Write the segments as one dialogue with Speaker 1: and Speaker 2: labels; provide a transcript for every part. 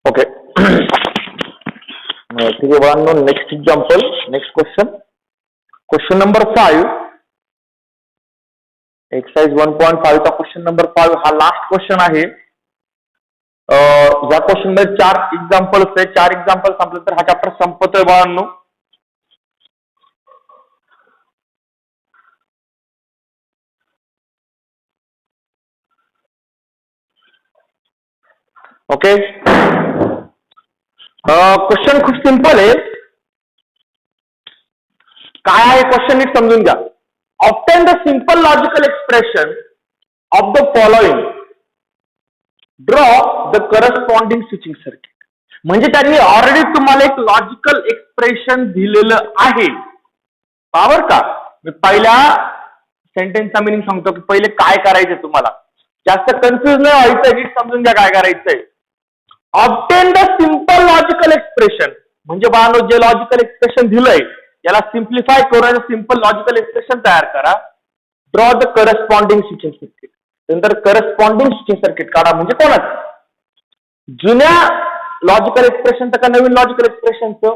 Speaker 1: Okay. ठीक आहे बाळांनो, next example, next question. Question number 5, exercise 1.5 चा क्वेश्चन नंबर 5 हा लास्ट क्वेश्चन आहे. या क्वेश्चन मध्ये 4 एक्झाम्पल्स आहे. 4 एक्झाम्पल संपले तर हा चॅप्टर संपतोय बाळांनो. ओके. क्वेश्चन खूप सिंपल आहे. काय आहे क्वेश्चन नीट समजून घ्या. Obtain the simple logical expression of the following. Draw the corresponding switching circuit. म्हणजे त्यांनी ऑलरेडी तुम्हाला एक लॉजिकल एक्सप्रेशन दिलेलं आहे. पावर का मी पहिल्या सेंटेन्सचा मिनिंग सांगतो की पहिले काय करायचं तुम्हाला. जास्त कन्फ्युज नाही व्हायचं, नीट समजून घ्या काय करायचंय. Obtain the simple logical expression म्हणजे बाळांनो जे लॉजिकल एक्सप्रेशन दिलंय याला सिम्प्लिफाय करून सिंपल लॉजिकल एक्सप्रेशन तयार करा. Draw the corresponding switching circuit. नंतर करस्पॉन्डिंग स्विचिंग सर्किट काढा. म्हणजे कोणाच जुन्या लॉजिकल एक्सप्रेशनचं का नवीन लॉजिकल एक्सप्रेशनचं?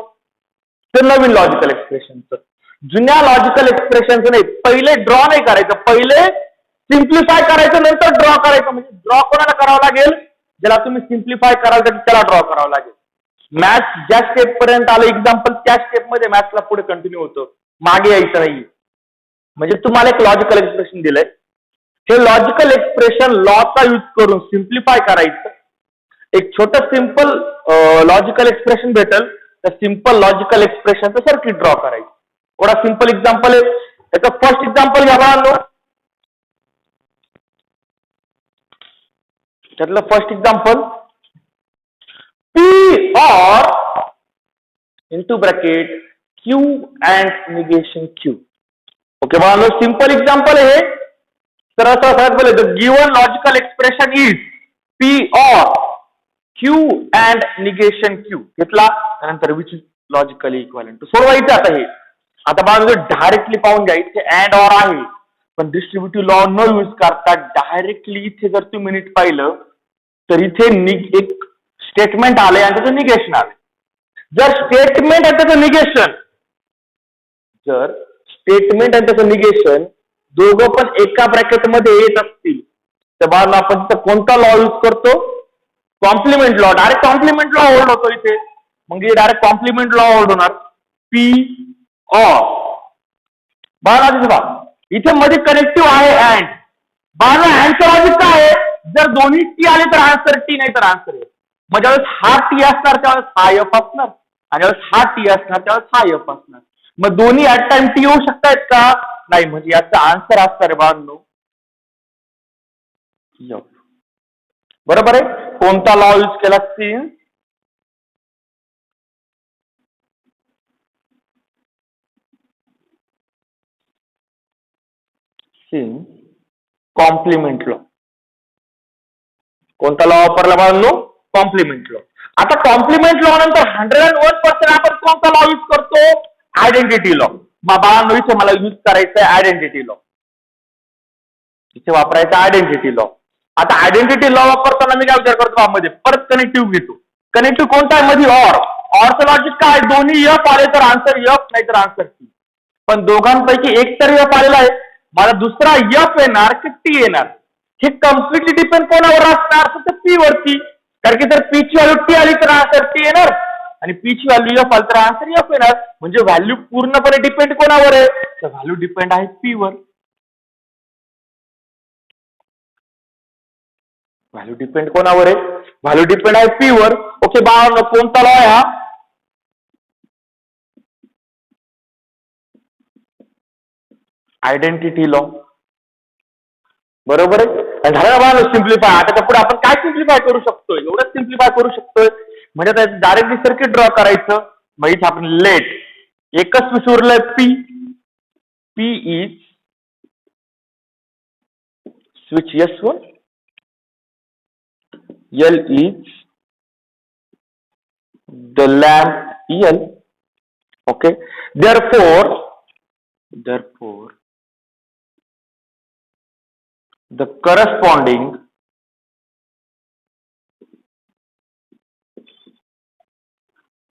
Speaker 1: तर नवीन लॉजिकल एक्सप्रेशनचं. जुन्या लॉजिकल एक्सप्रेशनचं नाही. पहिले ड्रॉ नाही करायचं, पहिले सिम्प्लिफाय करायचं नंतर ड्रॉ करायचं. म्हणजे ड्रॉ कोणाला करावं लागेल? ज्याला तुम्ही सिम्प्लिफाय कराल तर त्याला ड्रॉ करावं लागेल. मॅथ्स ज्या स्टेप पर्यंत आलं एक्झाम्पल त्या स्टेप मध्ये मॅथ्सला पुढे कंटिन्यू होतं, मागे यायचं नाही. म्हणजे तुम्हाला एक लॉजिकल एक्सप्रेशन दिलंय. हे लॉजिकल एक्सप्रेशन लॉचा यूज करून सिम्प्लिफाय करायचं. एक छोटं सिंपल लॉजिकल एक्सप्रेशन भेटल. त्या सिंपल लॉजिकल एक्सप्रेशनचं सर्किट ड्रॉ करायचं. एवढा सिंपल एक्झाम्पल आहे. त्याचं फर्स्ट एक्झाम्पल घ्या बाळांनो. त्यातलं first example P or into bracket Q and negation Q. Okay बाळांनो, सिंपल एक्झाम्पल आहे. सरळ सरळ बोले the given logical expression is P or Q and negation Q. घेतला त्यानंतर विच इज लॉजिकली इक्विव्हॅलेंट. सोडवायचं आता हे. आता बाळांनो डायरेक्टली पाहून घ्या. इथे अँड ऑर आहे पण डिस्ट्रीब्युटिव्ह लॉ न यूज करता डायरेक्टली इथे जर तुम्ही नीट पाहिलं तर इथे एक स्टेटमेंट आले आणि त्याचं निगेशन आले. जर स्टेटमेंट आणि त्याचं निगेशन दोघं पण एका ब्रॅकेटमध्ये येत असतील तर बाळांनो आपण तिथं कोणता लॉ यूज करतो? Complement law. Direct complement law hold होतो इथे. मग डायरेक्ट कॉम्प्लिमेंट लॉ होल्ड होणार. पी ऑर बाळा इथे मध्ये कनेक्टिव्ह आहे अँड. बाळा अँडचं लॉजिक काय आहे? जर दोन्ही टी आले तर आन्सर टी, नाही तर आन्सर आहे. मग ज्यावेळेस हा टी असणार त्यावेळेस हा एफ असणार आणि ज्यावेळेस हा टी असणार त्यावेळेस हा एफ असणार. मग दोन्ही ऍट टाइम टी येऊ शकतायत का? नाही. म्हणजे याचा आन्सर असणार आहे बाळांनो एफ. बरोबर आहे. कोणता लॉ यूज केला? Since complement law. कोणता लॉ वापरला बाळांनो? Complement law. आता कॉम्प्लिमेंट लॉ नंतर 101% आपण कोणता लॉ यूज करतो? Identity law. मग बाळांनो इथे मला यूज करायचं आहे आयडेंटिटी लॉ. इथे वापरायचा आयडेंटिटी लॉ. आता आयडेंटिटी लॉ वापरताना मी काय विचार करतो? मध्ये परत कनेक्टिव्ह घेतो. कनेक्टिव्ह कोणता आहे? मध्ये ऑर. ऑरचं लॉजिक काय? दोन्ही एफ आले तर आन्सर एफ, नाही तर आन्सर टी. पण दोघांपैकी एक तर एफ आलेला आहे. मला दुसरा एफ येणार की टी येणार? हे कम्प्लिटली डिपेंड कोणावर असणार? फक्त पी वरती. कारण की जर पी ची व्हॅल्यू टी आली तर आन्सर टी येणार आणि पी ची व्हॅल्यू एफ आली तर आन्सर एफ येणार. म्हणजे व्हॅल्यू पूर्णपणे डिपेंड कोणावर आहे? तर व्हॅल्यू डिपेंड आहे पी वर. व्हॅल्यू डिपेंड कोणावर आहे? व्हॅल्यू डिपेंड आहे पी वर. ओके बाळांनो, कोणता लॉ आहे हा? Identity law. बरोबर आहे. झालं बाळांनो सिम्प्लिफाय. आता पुढे आपण काय सिम्प्लिफाय करू शकतोय? एवढंच सिम्प्लिफाय करू शकतोय. म्हणजे आता डायरेक्टली सर्किट ड्रॉ करायचं. मग इथे आपण लेट एकच विषय उरलंय P. P is switch S1, L is the lamp L. Okay. Therefore, the corresponding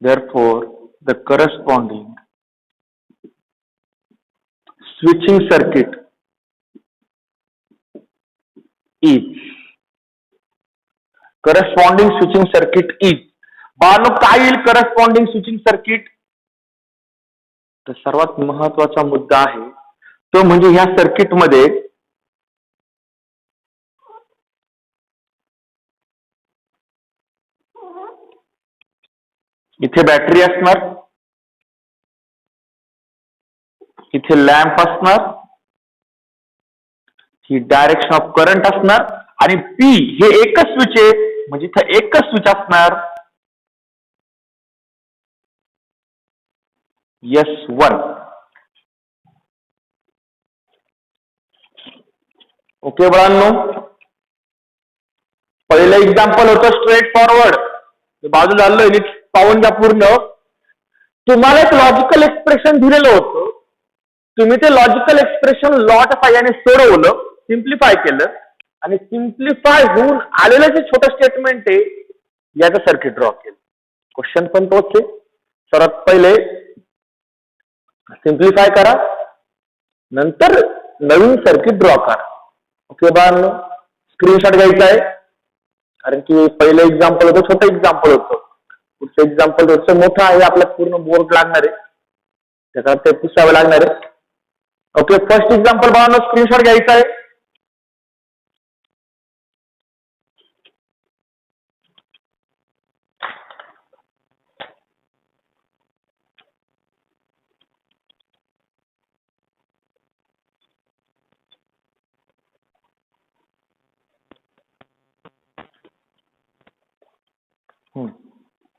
Speaker 1: Therefore, the corresponding switching circuit is बाळांनो काय येईल करस्पॉन्डिंग स्विचिंग सर्किट? तर सर्वात महत्वाचा मुद्दा आहे तो म्हणजे ह्या सर्किट मध्ये इथे बॅटरी असणार, इथे लॅम्प असणार, ही डायरेक्शन ऑफ करंट असणार आणि पी हे एकच स्विच आहे म्हणजे इथं एकच स्विच असणार S1. ओके बाळांनो, पहिलं एक्झाम्पल होतं स्ट्रेट फॉरवर्ड, बाजूला आलं नीट पाहून घ्या पूर्ण. तुम्हाला एक लॉजिकल एक्सप्रेशन दिलेलं होतं, तुम्ही ते लॉजिकल एक्सप्रेशन लॉच्या साह्याने सोडवलं, सिम्प्लिफाय केलं आणि सिम्प्लिफाय होऊन आलेलं जे छोटं स्टेटमेंट आहे याचं सर्किट ड्रॉ केलं. क्वेश्चन पण तोच आहे. सर्वात पहिले सिम्प्लिफाय करा, नंतर नवीन सर्किट ड्रॉ करा. ओके बाळांनो, स्क्रीनशॉट घ्यायचा आहे कारण की पहिलं एक्झाम्पल होतं छोटं एक्झाम्पल होतं, पुढचं एक्झाम्पल थोडंसं मोठं आहे, आपला पूर्ण बोर्ड लागणार आहे, त्याचा ते पुसावं लागणार आहे. ओके, फर्स्ट एक्झाम्पल बाळांनो स्क्रीनशॉट घ्यायचा आहे.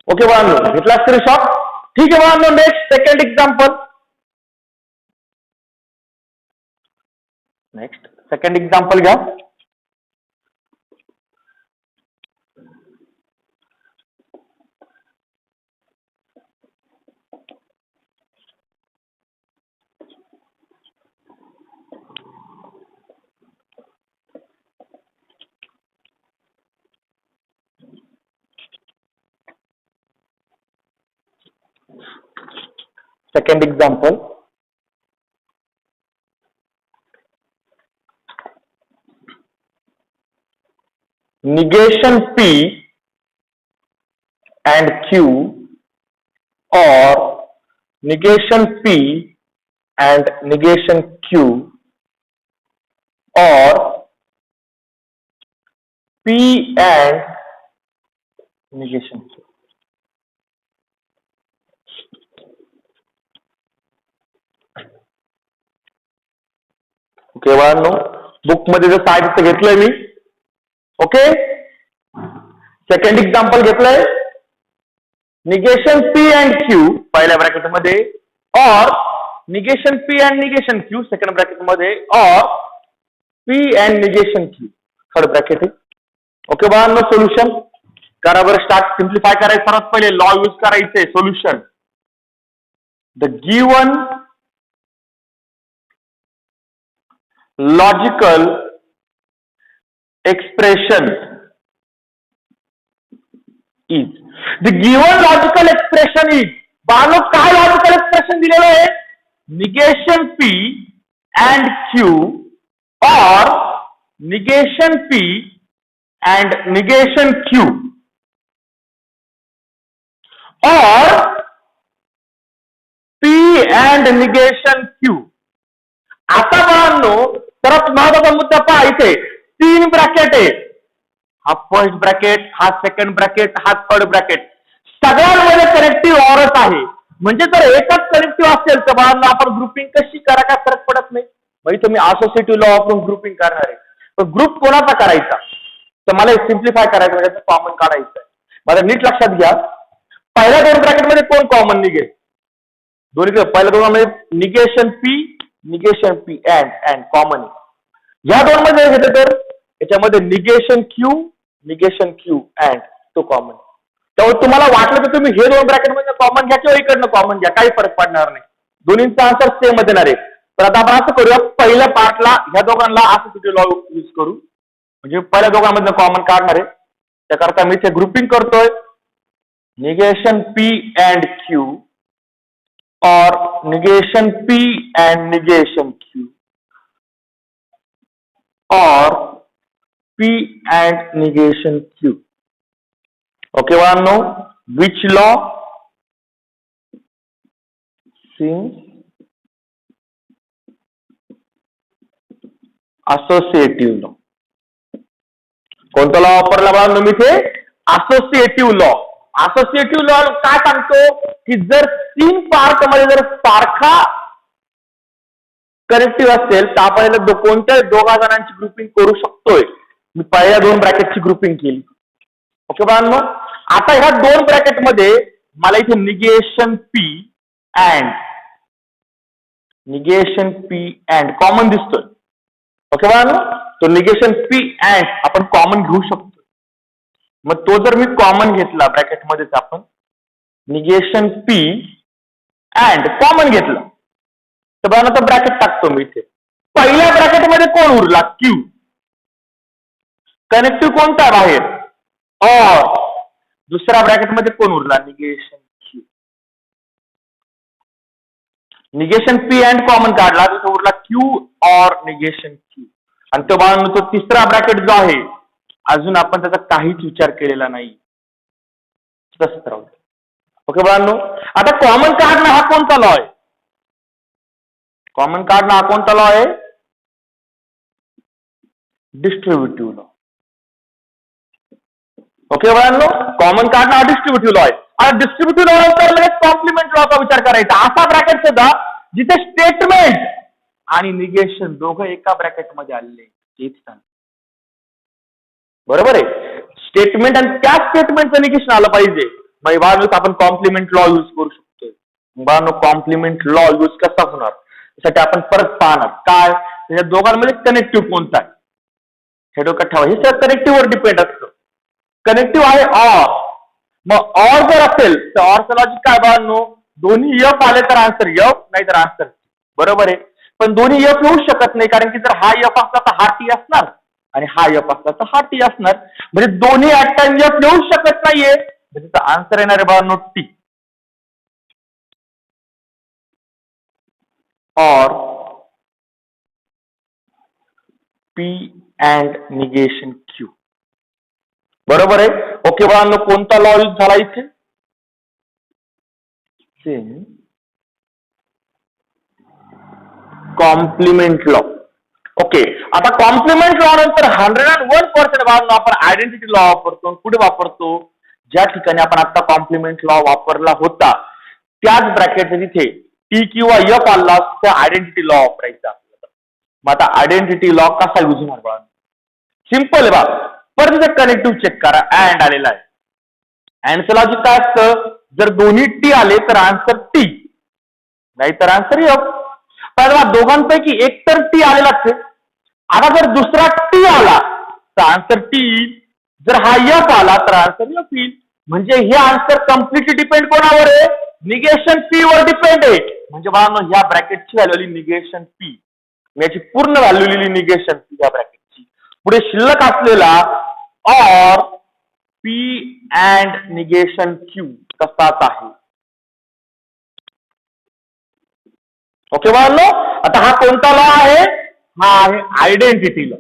Speaker 1: ओके बाळांनो, घेतला स्क्रीनशॉट? ठीक आहे बाळांनो, next second example. Next second example घ्या. Second example, negation P and Q or negation P and negation Q or P and negation Q. Okay बाळांनो, बुक मध्ये जर साहित्य घेतलंय मी. ओके, सेकंड एक्झाम्पल घेतलंय, निगेशन पी अँड क्यू पहिल्या bracket मध्ये और negation P and negation Q second bracket मध्ये और P and negation Q third bracket आहे. ओके बाळांनो, सोल्युशन करा बरं. स्टार्ट सिम्प्लिफाय करायचं. सर्वात पहिले लॉ यूज करायचे. Solution, the given logical expression is, the given logical expression is, बाळांनो काय लॉजिकल एक्सप्रेशन दिलेलं आहे? Negation P and Q or negation P and negation Q or P and negation Q. आता बाळांनो सर्वात महत्वाचा मुद्दा पहा, इथे 3 ब्रॅकेट आहे. हा फर्स्ट ब्रॅकेट, हा सेकंड ब्रॅकेट, हा थर्ड ब्रॅकेट, सगळ्यांमध्ये कनेक्टिव्ह ऑरच आहे. म्हणजे जर एकच कनेक्टिव्ह असेल तर बाळांनो आपण ग्रुपिंग कशी करा काय फरक पडत नाही. म्हणजे तुम्ही असोसिएटिव्ह लॉ वापरून ग्रुपिंग करणार आहे, पण ग्रुप कोणाचा करायचा तर मला सिम्प्लिफाय करायचं म्हणजे कॉमन काढायचं आहे. मला नीट लक्षात घ्या, पहिल्या 2 ब्रॅकेटमध्ये कोण कॉमन निघेल? दोन्ही पहिल्या 2 मध्ये निगेशन पी अँड कॉमन. या 2 मध्ये घेतलं तर याच्यामध्ये निगेशन क्यू अँड तो कॉमन. त्यामुळे तुम्हाला वाटलं तर तुम्ही हे 2 ब्रॅकेट मध्ये कॉमन घ्या किंवा इकडनं कॉमन घ्या, काही फरक पडणार नाही, दोन्हींचा आन्सर सेम मध्ये येणार आहे. तर आता आपण असं करूया, पहिल्या पार्टला ह्या दोघांना असोसिएटिव्ह लॉ यूज करू, म्हणजे पहिल्या दोघांमधनं कॉमन काढणार आहे. त्याकरता मी इथे ग्रुपिंग करतोय. negation P and Q, or negation P and negation Q, or P and negation Q. Okay, बाळांनो, which law? Since associative law. कोणता लॉ वापरला बाळांनो मी इथे? Associative law. असोसिएटिव्ह लॉ काय सांगतो की जर 3 पार्ट मध्ये जर सारखा कनेक्टिव्ह असेल तर आपण कोणत्या दोघा जणांची ग्रुपिंग करू शकतोय. मी पहिल्या 2 ब्रॅकेटची ग्रुपिंग केली. ओके बाळांनो, आता ह्या 2 ब्रॅकेट मध्ये मला इथे निगेशन पी अँड कॉमन दिसतोय. ओके बाळांनो, तो निगेशन पी अँड आपण कॉमन घेऊ शकतो. मग तो जर मी कॉमन घेतला ब्रॅकेट मध्येच आपण निगेशन पी अँड कॉमन घेतला तर बाळांनो तो ब्रॅकेट टाकतो मी इथे. पहिल्या ब्रॅकेट मध्ये कोण उरला? क्यू. कनेक्टिव्ह कोणता बाहेर? और. दुसऱ्या ब्रॅकेट मध्ये कोण उरला? Negation Q. Negation P and common काढला तर उरला क्यू और निगेशन क्यू. आणि तो बाळांनो तो तिसरा ब्रॅकेट जो आहे अजून आपण त्याचा काहीच विचार केलेला नाही. तसंच राहू. ओके बाळांनो, आता कॉमन काढणं हा कोणता लॉ आहे? कॉमन काढणं हा कोणता लॉ आहे? Distributive law. ओके बाळांनो, कॉमन काढणं हा डिस्ट्रीब्युटिव्ह लॉ आहे. आणि डिस्ट्रीब्युटिव्ह लॉ नंतर लगेच कॉम्प्लिमेंट लॉचा विचार करायचा. असा ब्रॅकेट सुद्धा जिथे स्टेटमेंट आणि निगेशन दोघं एका ब्रॅकेट मध्ये आलेले. हेच सांग. बरोबर आहे. स्टेटमेंट आणि त्या स्टेटमेंटचं निगेशन आलं पाहिजे. मग बाळांनो आपण कॉम्प्लिमेंट लॉ यूज करू शकतोय. बाळांनो कॉम्प्लिमेंट लॉ यूज कसा होणार? त्यासाठी आपण परत पाहणार काय त्या दोघांमध्ये कनेक्टिव्ह कोणता आहे हे डोक्यात ठेवा. हे सगळं कनेक्टिव्ह वर डिपेंड असतं. कनेक्टिव्ह आहे ऑर. मग ऑर जर असेल तर ऑरचं लॉजिक काय बाळांनो? दोन्ही एफ आले तर आन्सर एफ, नाही तर आन्सर. बरोबर आहे. पण दोन्ही एफ येऊ शकत नाही कारण की जर हा एफ असला तर हा टी असणार आणि हा एफ असला तर हा टी असणार. म्हणजे दोन्ही ऍट टाइम एफ येऊ शकत नाहीये. त्याचा आन्सर येणार आहे बाळांनो टी. और पी अँड निगेशन क्यू. बरोबर आहे. ओके बाळांनो, कोणता लॉ यूज झाला इथे? Complement law. ओके, आता कॉम्प्लिमेंट लॉ नंतर 101% बाळांनो आपण आयडेंटिटी लॉ वापरतो. कुठे वापरतो? ज्या ठिकाणी आपण आता कॉम्प्लिमेंट लॉ वापरला होता त्याच ब्रॅकेट तिथे टी किंवा एफ आला तर आयडेंटिटी लॉ वापरायचा. मग आता आयडेंटिटी लॉ कसा यूज होणार बाळांनो? सिंपल आहे बा. परत कनेक्टिव्ह चेक करा. अँड आलेला आहे. अँडचं लॉजिक काय असतं? जर दोन्ही टी आले तर आन्सर टी, नाही तर आन्सर एफ. पण दोघांपैकी एक तर टी आलेला आहे. आता जर दुसरा टी आला तर आन्सर टी. जर हा एफ आला तर आन्सर एफ येईल. म्हणजे हे आन्सर कम्प्लिटली डिपेंड कोणावर आहे? निगेशन पी वर डिपेंड आहे. म्हणजे बाळांनो ह्या ब्रॅकेटची व्हॅल्यू निगेशन पी. याची पूर्ण व्हॅल्यू लिहिली निगेशन पी या ब्रॅकेटची. पुढे शिल्लक असलेला और पी अँड निगेशन क्यू तसाच आहे. ओके बाळांनो, आता हा कोणता लॉ आहे? हा आहे आयडेंटिटी लॉ.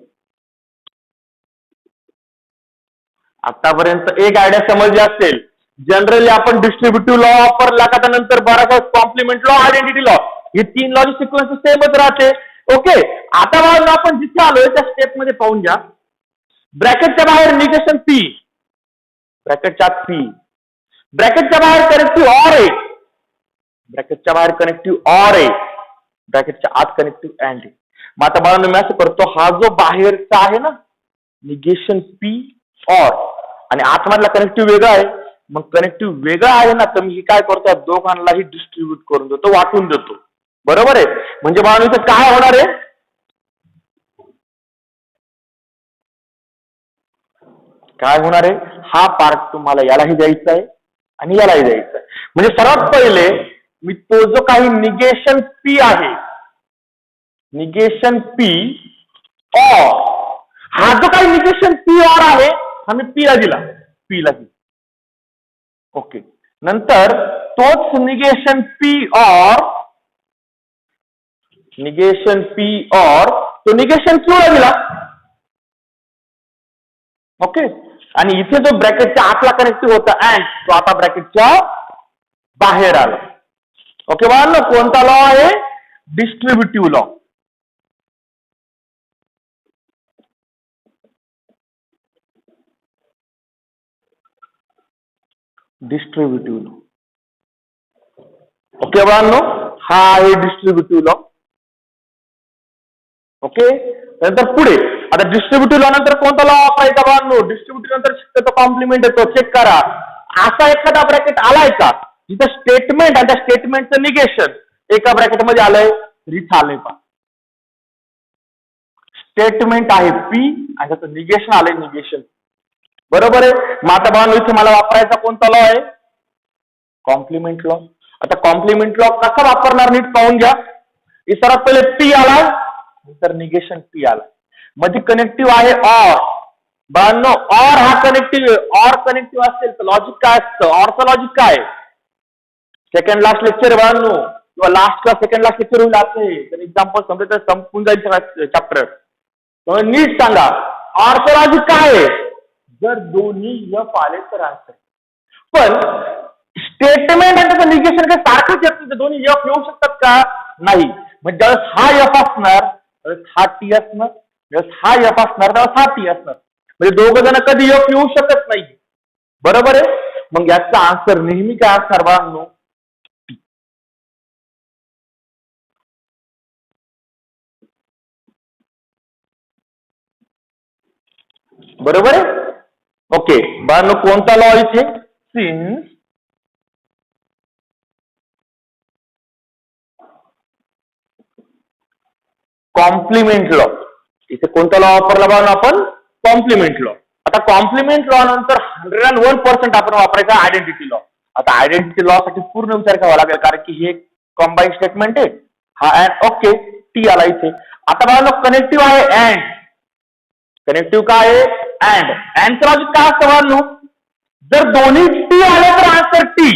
Speaker 1: आतापर्यंत एक आयडिया समजली असेल. जनरली आपण डिस्ट्रीब्युटिव्ह लॉ वापरला का त्यानंतर बराचसा कॉम्प्लिमेंट लॉ, आयडेंटिटी लॉ हे 3 लॉची सिक्वेन्स सेमच राहते. ओके, आता बाळांनो आपण जिथे आलोय त्या स्टेप मध्ये पाहून घ्या. ब्रॅकेटच्या बाहेर निगेशन पी, ब्रॅकेटच्या आत पी, ब्रॅकेटच्या बाहेर कनेक्टिव्ह ऑर आहे, ब्रॅकेटच्या बाहेर कनेक्टिव्ह ऑर आहे, ब्रॅकेटच्या आत कनेक्टिव्ह अँड आहे. मग आता बाळांनो मी असं करतो, हा जो बाहेरचा आहे ना निगेशन पी ऑर आणि आतमधला कनेक्टिव्ह वेगळा आहे. मग कनेक्टिव्ह वेगळा आहे ना तर मी काय करतो दोघांनाही डिस्ट्रीब्यूट करून देतो, वाटून देतो. बरोबर आहे. म्हणजे बाळांनो इथं काय होणार आहे? काय होणार आहे? हा पार्ट तुम्हाला यालाही द्यायचा आहे आणि यालाही द्यायचा आहे. म्हणजे सर्वात पहिले मी तो जो काही निगेशन पी आहे, निगेशन पी ऑर, हा जो काही निगेशन पी ऑर आहे हा मी पी ला दिला, पी ला दिला. ओके, नंतर तोच निगेशन पी और तो निगेशन क्यू ला दिला. ओके, आणि इथे जो ब्रॅकेटच्या आतला कनेक्टिव्ह होता अँड तो आता ब्रॅकेटच्या बाहेर आला. ओके बाळांनो, कोणता लॉ आहे? Distributive law. Distributive law. Okay बाळांनो, हा आहे डिस्ट्रीब्युटिव्ह लॉ. ओके, नंतर पुढे आता डिस्ट्रीब्युटिव्ह लॉ नंतर कोणता लॉ वापरायचा बाळांनो? डिस्ट्रीब्युटिव्ह नंतर शक्यतो कॉम्प्लिमेंट येतो. चेक करा, असा एखादा ब्रॅकेट आलाय का जिथं स्टेटमेंट आणि त्या स्टेटमेंटचं निगेशन एका ब्रॅकेटमध्ये आलंय? रिच आलंय पा. स्टेटमेंट आहे पी आणि त्याचं निगेशन आलंय निगेशन. बरोबर आहे. मग आता बाळांनो इथे मला वापरायचा कोणता लॉ आहे? Complement law. आता कॉम्प्लिमेंट लॉ कसा वापरणार नीट पाहून घ्या. सर्वात पहिले पी आला, नंतर निगेशन पी आला. मध्ये कनेक्टिव्ह आहे ऑर. बाळांनो ऑर हा कनेक्टिव्ह, ऑर कनेक्टिव्ह असेल तर लॉजिक काय असतं? ऑरचं लॉजिक काय? सेकंड लास्ट लेक्चर बाळांनो, किंवा लास्टला सेकंड लास्ट लेक्चर होईल असं तर एक्झाम्पल समजा संपून जाईल चॅप्टर. नीट सांगा ऑरचं लॉजिक काय आहे? जर दोन्ही एफ आले तर आन्सर. पण स्टेटमेंट आणि त्याचं निगेशन काय सारखंच येत, दोन्ही एफ येऊ शकतात का? नाही. म्हणजे ज्यावेळेस हा एफ असणार त्यावेळेस हा टी असणार, ज्यावेळेस हा एफ असणार त्यावेळेस हा टी असणार. म्हणजे दोघ जण कधी एफ येऊ शकत नाही. बरोबर आहे. मग याचा आन्सर नेहमी काय असणार बाळांनो? बरोबर आहे. ओके बाळांनो, कोणता लॉ इथे? Since complement law. इथे कोणता लॉ वापरला बाळांनो आपण? Complement law. आता कॉम्प्लिमेंट लॉ नंतर 101% आपण वापरायचा आयडेंटिटी लॉ. आता आयडेंटिटी लॉ साठी पूर्ण विचार करावा लागेल, कारण की हे कंबाईन स्टेटमेंट आहे. हा अँड. ओके, टी आला इथे. आता बाळांनो कनेक्टिव्ह आहे अँड. कनेक्टिव्ह काय आहे? अँड. अँडचं लॉजिक काय असतं बाळांनो? जर दोन्ही टी आले तर आन्सर टी,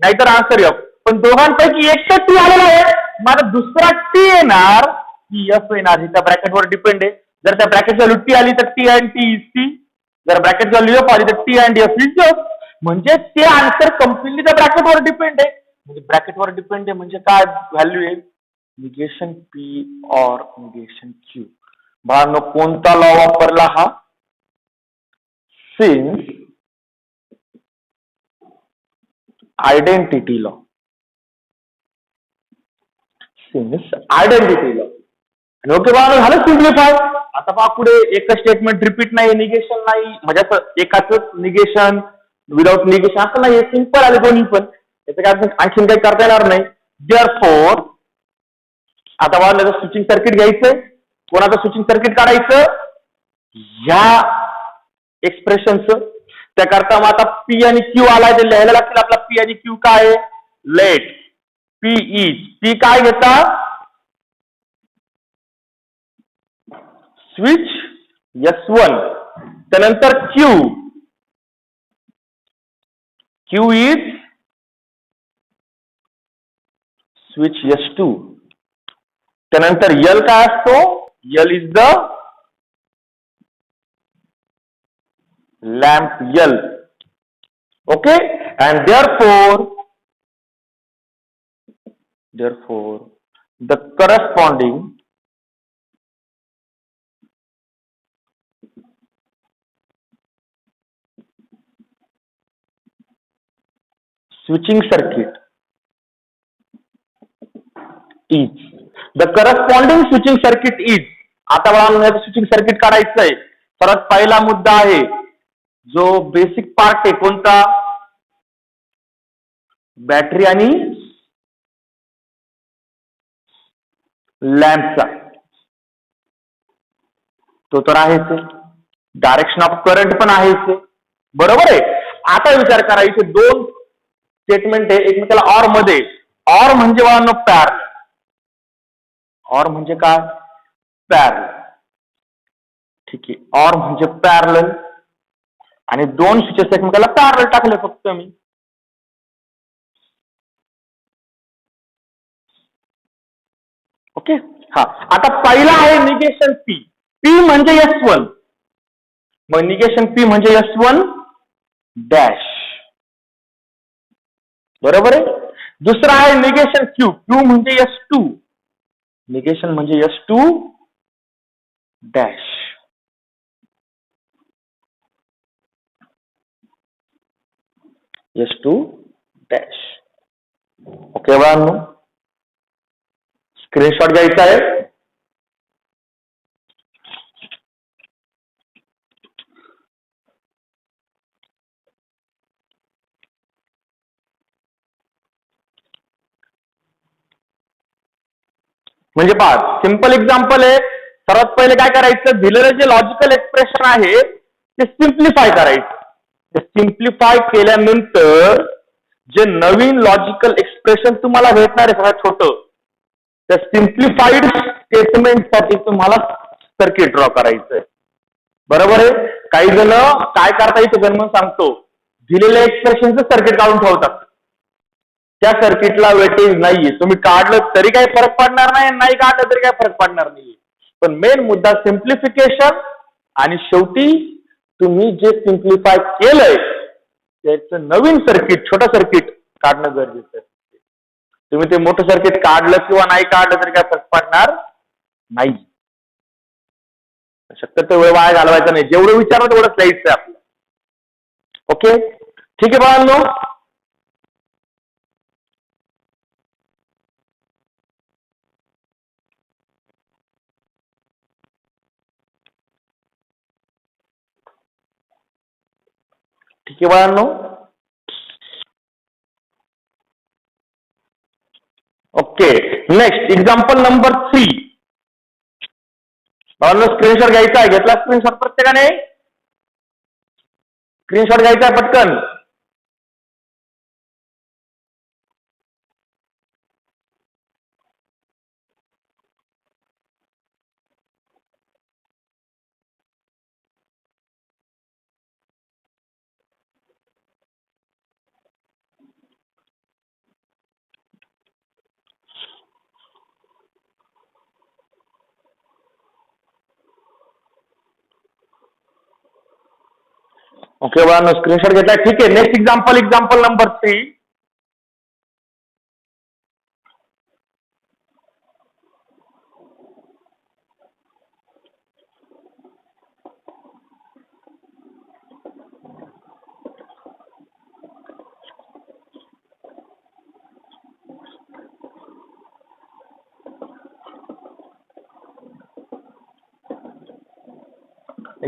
Speaker 1: नाहीतर आन्सर एफ. पण दोघांपैकी एक तर टी आलेला आहे, माझा दुसरा टी येणार की एफ येणार, हे त्या ब्रॅकेटवर डिपेंड आहे. जर त्या ब्रॅकेट व्हॅल्यू टी आली तर T and T is T. जर ब्रॅकेट व्हॅल्यू एफ आली तर T and F is F. म्हणजे ते आन्सर कम्प्लिटली त्या ब्रॅकेटवर डिपेंड आहे. म्हणजे ब्रॅकेटवर डिपेंड आहे म्हणजे काय व्हॅल्यू आहे? निगेशन पी और निगेशन क्यू. बाळांनो कोणता लॉ वापरला हा? Since identity law. Since identity law. Okay बाळांनो, झालं सिम्प्लिफाय. आता पहा पुढे एकच स्टेटमेंट रिपीट नाही, निगेशन नाही, म्हणजे असं एकाच निगेशन विदाउट निगेशन असं नाही. सिंपल आले दोन्ही पण, याचं काय आणखीन काही करता येणार नाही. देअरफॉर आता बाळांनो स्विचिंग सर्किट घ्यायचंय. कोणाचं स्विचिंग सर्किट काढायचं? ह्या एक्सप्रेशनचं. त्याकरता मग आता पी आणि क्यू आलाय ते लिहायला लागतील. आपला पी आणि क्यू काय आहे? Late P is. पी काय घेता? Switch S1. त्यानंतर क्यू इज स्विच S2. त्यानंतर यल काय असतो? L is the lamp L. Okay, and therefore the corresponding switching circuit is the corresponding switching circuit is. आता मला स्विचिंग सर्किट काढायचं आहे. सर्वात पहिला मुद्दा आहे जो बेसिक पार्ट आहे कोणता? बॅटरी आणि लॅम्पचा. तो तर आहेच. डायरेक्शन ऑफ करंट पण आहेच. बरोबर आहे. आता विचार करा, इथे दोन स्टेटमेंट आहे एकमेकाला ऑर मध्ये. ऑर म्हणजे बाळांनो पॅरलल. ऑर म्हणजे काय? पॅरलल. ठीक आहे, ऑर म्हणजे पॅरलल आणि दोन स्विचेस एकमेकाला पॅरलल टाकले फक्त मी. ओके. हा, आता पहिला आहे निगेशन पी. पी म्हणजे S1. मग निगेशन पी म्हणजे S1 डॅश. बरोबर आहे. दुसरा आहे निगेशन क्यू. क्यू म्हणजे S2. निगेशन म्हणजे S2 dash. S2 dash. Okay बाळांनो, स्क्रीनशॉट घ्यायचा आहे. म्हणजे पहा, सिंपल एक्झाम्पल आहे. सर्वात पहिले काय करायचं, दिलेलं जे लॉजिकल एक्सप्रेशन आहे ते सिम्प्लिफाय करायचं. ते सिम्प्लिफाय केल्यानंतर जे नवीन लॉजिकल एक्सप्रेशन तुम्हाला भेटणार आहे सगळ्यात छोटं, त्या सिम्प्लिफाईड स्टेटमेंट साठी तुम्हाला सर्किट ड्रॉ करायचंय. बरोबर आहे. काही जण काय करता येतं म्हणून सांगतो, दिलेल्या एक्सप्रेशनचं सर्किट काढून ठेवतात. त्या सर्किटला वेटेज नाहीये. तुम्ही काढलं तरी काही फरक पडणार नाही, नाही काढलं तरी काही फरक पडणार नाही. पण मेन मुद्दा सिम्प्लिफिकेशन, आणि शेवटी तुम्ही जे सिम्प्लिफाय केलंय त्याचं नवीन सर्किट, छोटं सर्किट काढणं गरजेचं आहे. तुम्ही ते मोठं सर्किट काढलं किंवा नाही काढलं तरी काही फरक पडणार नाही. शक्यतो वेळ वाया घालवायचा नाही. जेवढं विचारलं तेवढं लिहायचं आहे आपलं. ओके, ठीक आहे बाळांनो. ठीक आहे बाळांनो. Okay, next example number 3. बाळांनो, स्क्रीनशॉट घ्यायचा आहे. घेतला स्क्रीनशॉट प्रत्येकाने? स्क्रीनशॉट घ्यायचा आहे पटकन. ओके बाळांनो, स्क्रीनशॉट घेतलाय. ठीक आहे, next example, example number 3.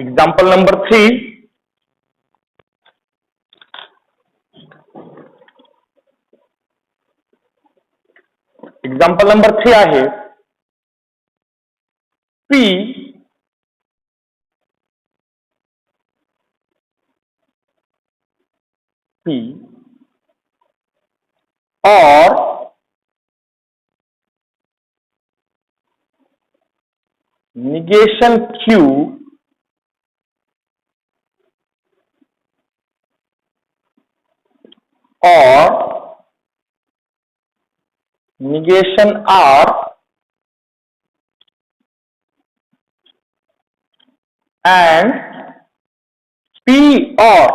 Speaker 1: Example number 3. Example number 3 आहे P or negation Q or negation R and P or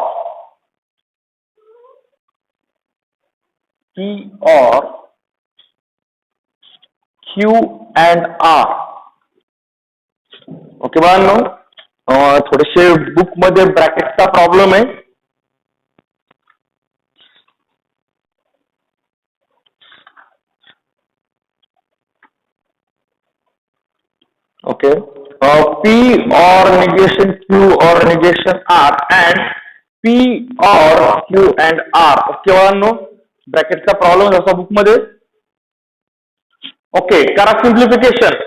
Speaker 1: Q and R. Okay बाळांनो, थोडेसे बुक मध्ये ब्रॅकेटचा प्रॉब्लेम आहे. Okay, P or negation Q or negation R and P or Q and R. Okay बाळांनो, ब्रॅकेटचा problem असा book मध्ये. Okay, करा simplification.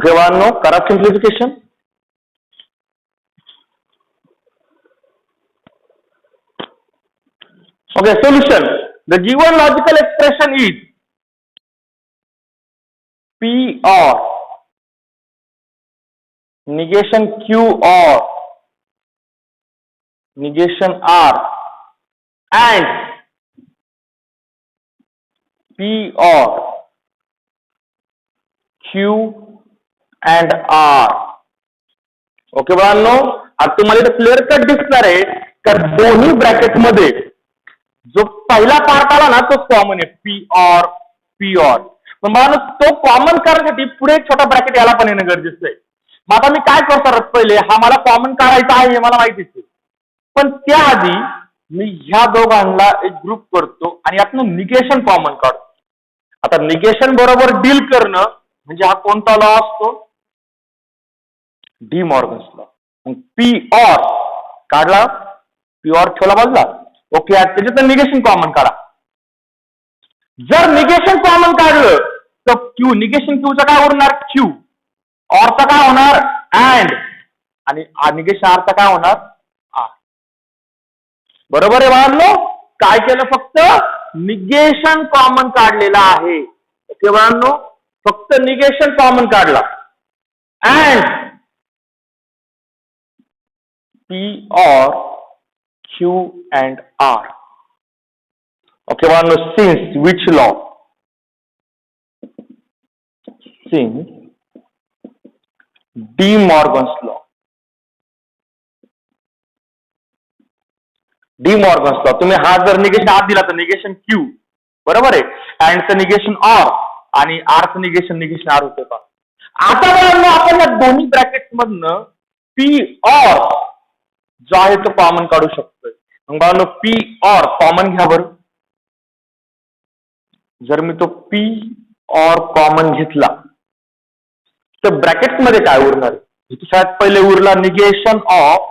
Speaker 1: Okay बाळांनो, करा simplification. Okay, solution. The given logical expression is P or negation Q or negation R and P or Q and R. Okay बाळांनो, आता तुम्हाला इथे क्लिअर कट दिसणार आहे का दोन्ही ब्रॅकेट मध्ये जो पहिला पार्ट आला ना तो कॉमन आहे, पी ऑर. पण बाळांनो, तो कॉमन करण्यासाठी पुढे एक छोटा ब्रॅकेट याला पण येणं गरजेचं आहे. मग आता मी काय करतो, पहिले हा मला कॉमन काढायचा आहे हे मला माहितीच आहे, पण त्याआधी मी ह्या दोघांना एक ग्रुप करतो आणि यातनं निगेशन कॉमन काढतो. आता निगेशन बरोबर डील करणं म्हणजे हा कोणता लॉ असतो, डी मॉर्गन्स लॉ. मग पी ऑर काढला, पी ऑर ठेवला बाजूला. ओके, त्याच्यात निगेशन कॉमन काढा. जर निगेशन कॉमन काढलं तर क्यू, निगेशन क्यूचा काय उरणार, क्यू. ऑरचा काय होणार, अँड. आणि निगेशन आरचा काय होणार, आर. बरोबर आहे बाळांनो, काय केलं, फक्त निगेशन कॉमन काढलेला आहे. ओके बाळांनो, फक्त निगेशन कॉमन काढला. And P or Q and R. Okay, one since which law? Since De Morgan's law. De Morgan's law. तुम्ही हा जर निगेशन आत दिला तर निगेशन Q बरोबर आहे, अँडचं निगेशन R आणि आरचं निगेशन R होते का. आता आपण या दोन्ही ब्रॅकेट मधनं P ऑर जो आहे तो कॉमन काढू शकतोय. मग बाळांनो, पी ऑर कॉमन घ्या बरं. जर मी तो पी ऑर कॉमन घेतला तर ब्रॅकेट मध्ये काय उरणार, सगळ्यात पहिले उरला negation of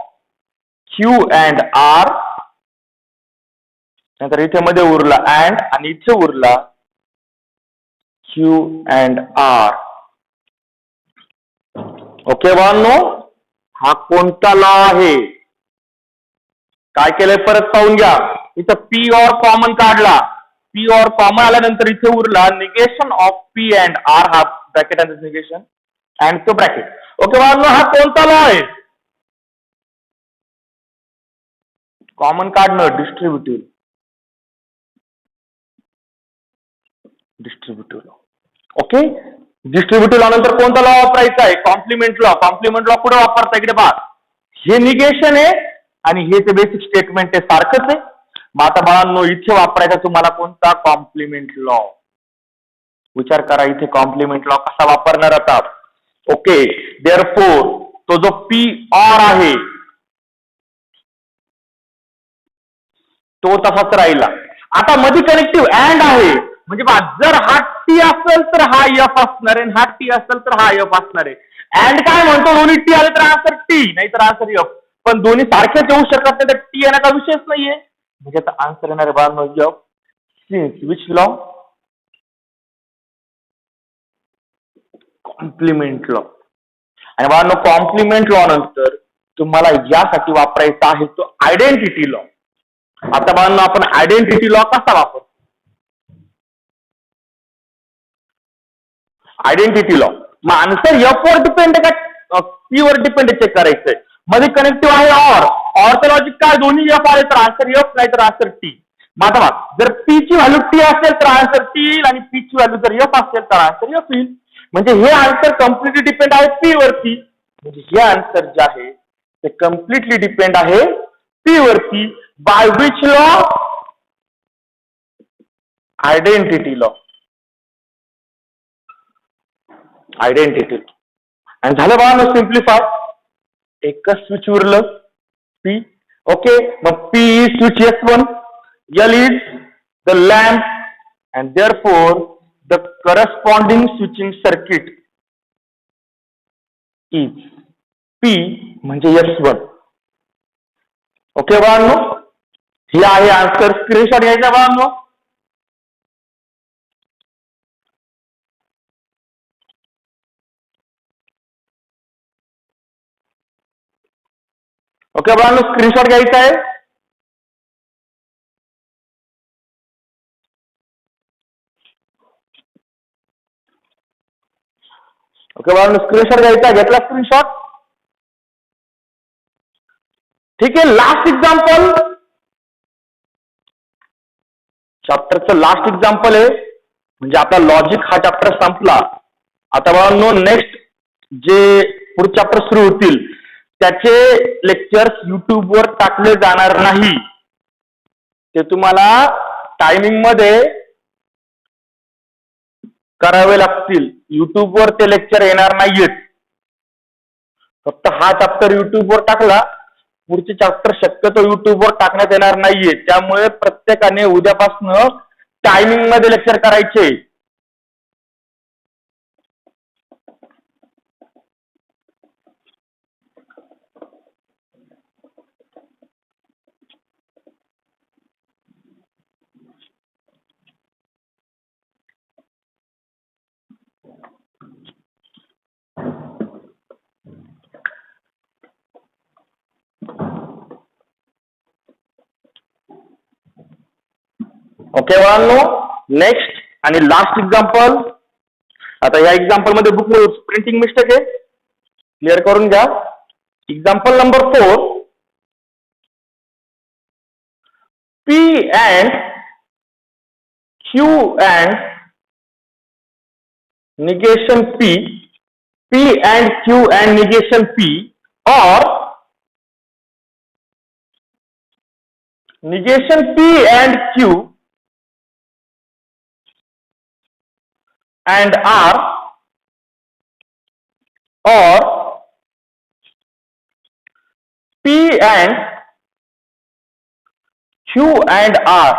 Speaker 1: Q and R, नंतर इथे मध्ये उरला अँड आणि इथे उरला क्यू अँड आर. ओके बाळांनो, हा कोणता लॉ आहे, काय केलंय परत पाहून घ्या. इथं पी ऑर कॉमन काढला, पी ऑर कॉमन आल्यानंतर इथे उरला negation of P and R, हा ब्रॅकेट आणि निगेशन अँड तो ब्रॅकेट. ओके बाळांनो, हा कोणता लॉ आहे, कॉमन काढणं, distributive law. Okay, distributive law नंतर कोणता लॉ वापरायचा आहे, कॉम्प्लिमेंट लॉ. कॉम्प्लिमेंट लॉ कुठे वापरता, इकडे पहा, हे निगेशन आहे आणि हे ते बेसिक स्टेटमेंट आहे, सारखंच आहे. मग आता बाळांनो, इथे वापरायचा तुम्हाला कोणता, कॉम्प्लिमेंट लॉ. विचार करा इथे कॉम्प्लिमेंट लॉ कसा वापरणार आता. ओके, देअरफोर तो जो पी ऑर आहे तो तसाच राहिला. आता मध्ये कनेक्टिव्ह अँड आहे, म्हणजे जर हा टी असेल तर हा एफ असणार आहे, हा टी असेल तर हा एफ असणार आहे. अँड काय म्हणतो, दोन्ही टी आले तर आन्सर टी, नाही तर आन्सर एफ. पण दोन्ही सारखेच येऊ शकत नाही, तर टी येण्याचा विषयच नाहीये. म्हणजे आता आन्सर येणार आहे बाळांनो F. Since which law, complement law. आणि बाळांनो, कॉम्प्लिमेंट लॉ नंतर तुम्हाला यासाठी वापरायचा आहे तो आयडेंटिटी लॉ. आता बाळांनो, आपण आयडेंटिटी लॉ कसा वापरतो, आयडेंटिटी लॉ. मग आन्सर एफ वर डिपेंड आहे का पी वर डिपेंड चेक करायचंय. मध्ये कनेक्टिव्ह आहे ऑरचं लॉजिक काय, दोन्ही एफ आले तर आन्सर एफ, नाही तर आन्सर टी. मग आता जर पी ची व्हॅल्यू टी असेल तर आन्सर टी येईल आणि पी ची व्हॅल्यू जर एफ असेल तर आन्सर एफ येईल. म्हणजे हे आन्सर कम्प्लिटली डिपेंड आहे पी वरती. म्हणजे हे आन्सर जे आहे ते कम्प्लिटली डिपेंड आहे पी वरती. By which law, identity law. Identity. आणि झालं बाळांनो सिम्प्लिफाय, एकच स्विच उरलं पी. ओके, मग P is switch S1, L is the lamp, and therefore the corresponding switching circuit is P म्हणजे S1. ओके बाळांनो, ही आहे आन्सर. स्क्रीनशॉट घ्यायचा बाळांनो. ओके बाळांनो, स्क्रीनशॉट घ्यायचा आहे. ओके बाळांनो, स्क्रीनशॉट घ्यायचा, घेतला स्क्रीनशॉट. ठीक आहे, लास्ट एक्झाम्पल, चॅप्टरचं लास्ट एक्झाम्पल आहे. म्हणजे आपला लॉजिक हा चॅप्टर संपला. आता बाळांनो नेक्स्ट जे पुढचे चॅप्टर सुरू होतील त्याचे लेक्चर्स युट्यूबवर टाकले जाणार नाही. ते तुम्हाला टायमिंग मध्ये करावे लागतील. युट्यूबवर ते लेक्चर येणार नाहीयेत. फक्त हा चॅप्टर युट्यूबवर टाकला, पुढचे चॅप्टर शक्यतो युट्यूबवर टाकण्यात येणार नाहीये. त्यामुळे प्रत्येकाने उद्यापासून टायमिंग मध्ये लेक्चर करायचे. ओके बाळांनो, नेक्स्ट आणि लास्ट एक्झाम्पल. आता या एक्झाम्पल मध्ये बुक प्रिंटिंग मिस्टेक आहे, क्लिअर करून घ्या. Example number 4. P and Q and negation P and Q and negation P, or negation P and Q and R, or P and Q and R.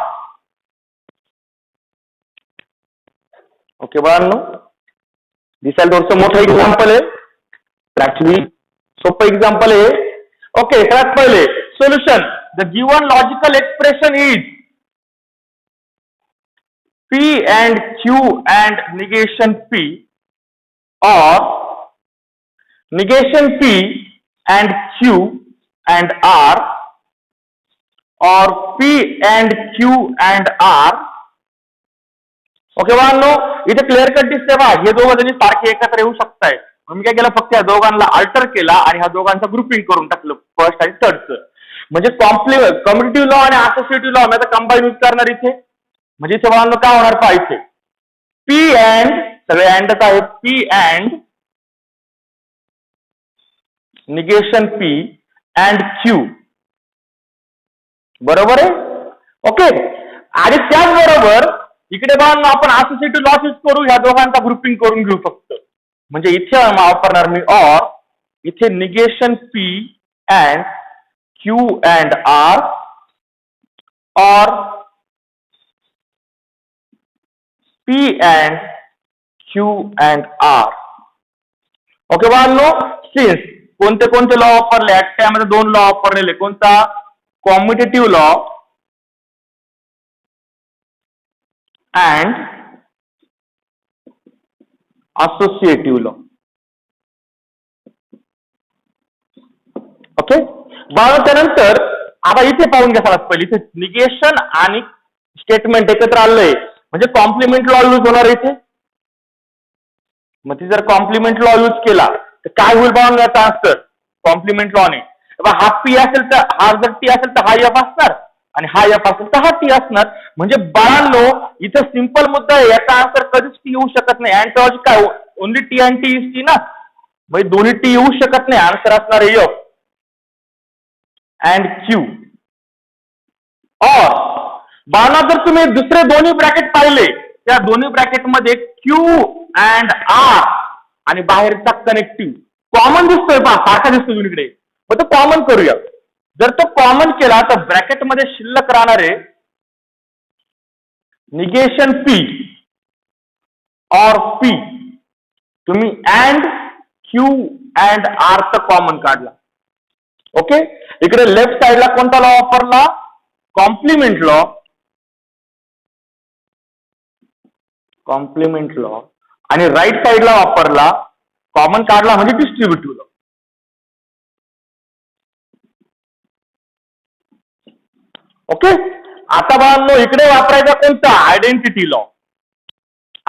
Speaker 1: Okay बाळांनो, दिसायला थोडंसं मोठं example आहे, actually सोपं example आहे. Okay, सगळ्यात पहिले solution. The given logical expression is P and Q and negation P, or negation P and Q and R, or P and Q and R. Okay बाळांनो, इथे क्लिअर कट दिसते बा, हे दोघं जणी सारखे एकत्र येऊ शकताय. मी काय केलं, फक्त या दोघांना अल्टर केला आणि ह्या दोघांचं ग्रुपिंग करून टाकलं, फर्स्ट आणि थर्डचं. म्हणजे कम्युनिटिव्ह लॉ आणि असोसिएटिव्ह लॉ मी आता कंबाईन यूज करणार इथे. म्हणजे इथे बाळांनो काय होणार पाहिजे, P and, सगळे अँडच आहेत, P and negation P and Q, बरोबर आहे. ओके, आणि त्याचबरोबर इकडे बाळांनो आपण असोसिएटिव्ह लॉ यूज करू, ह्या दोघांचा ग्रुपिंग करून घेऊ फक्त. म्हणजे इथे वापरणार मी ऑर, इथे negation P and Q and R, or P and Q and R. Okay बाळांनो, सिन्स कोणते कोणते लॉ वापरले, त्यामध्ये दोन लॉ वापरलेले. कोणता, commutative law and associative law. Okay बाळा, त्यानंतर आता इथे पाहून घ्या सगळ्यात पहिले, इथे निगेशन आणि स्टेटमेंट एकत्र आलंय म्हणजे कॉम्प्लिमेंट लॉ यूज होणार इथे. मग ती जर कॉम्प्लिमेंट लॉ यूज केला तर काय होईल बाळा याचा आन्सर, कॉम्प्लिमेंट लॉने हा पी असेल तर, हा जर टी असेल तर हा एफ असणार, आणि हा एफ असेल तर हा टी असणार. म्हणजे बाळांनो इथं सिंपल मुद्दा आहे, याचा आन्सर कधीच टी येऊ शकत नाही. अँड काय, only T and T is T ना, म्हणजे दोन्ही टी येऊ शकत नाही. आन्सर असणार आहे एफ अँड क्यू. और बाळांनो जर तुम्ही दुसरे दोन्ही ब्रॅकेट पाहिले, त्या दोन्ही ब्रॅकेट मध्ये क्यू अँड आर आणि बाहेरचा कनेक्टिव्ह कॉमन दिसतोय पहा, सारखा दिसतो दोन्हीकडे. मग तो कॉमन करूया. जर तो कॉमन केला तर ब्रॅकेट मध्ये शिल्लक राहणारे निगेशन पी और पी, तुम्ही अँड क्यू अँड आर च कॉमन काढला. ओके, इकडे लेफ्ट साइडला कोणता लॉ वापरला, कॉम्प्लिमेंट लॉ. कॉम्प्लिमेंट लॉ आणि राईट साइडला वापरला कॉमन काढला म्हणजे डिस्ट्रीब्युटिव्ह लॉ. ओके. आता बाळांनो इकडे वापरायचा कोणता आयडेंटिटी लॉ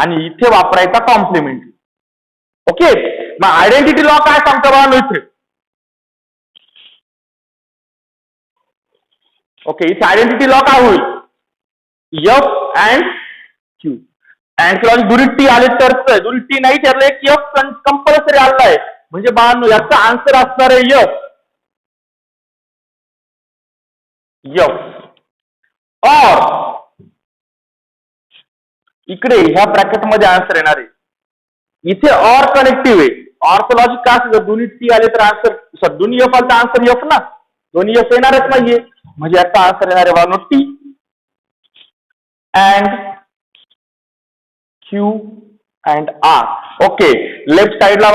Speaker 1: आणि इथे वापरायचा कॉम्प्लिमेंटरी. ओके. मग आयडेंटिटी लॉ काय सांगतो बाळांनो इथे? ओके, इथे आयडेंटिटी लॉ काय होईल? F and Q. अँड दोन्ही टी आले तर दोन्ही टी नाही ठरलं एक एफ कंपल्सरी आलाय म्हणजे बाळांनो याचा आन्सर असणार आहे एफ. एफ और इकडे ह्या ब्रॅकेट मध्ये आन्सर येणार आहे. इथे ऑर कनेक्टिव्ह आहे. ऑरचं लॉजिक काय असतं? दोन्ही टी आले तर आन्सर दोन्ही एफ आले तर आन्सर एफ ना. दोन्ही एफ येणारच नाहीये म्हणजे याचा आन्सर येणार आहे बाळांनो T. And Q and R. Okay, left साइडला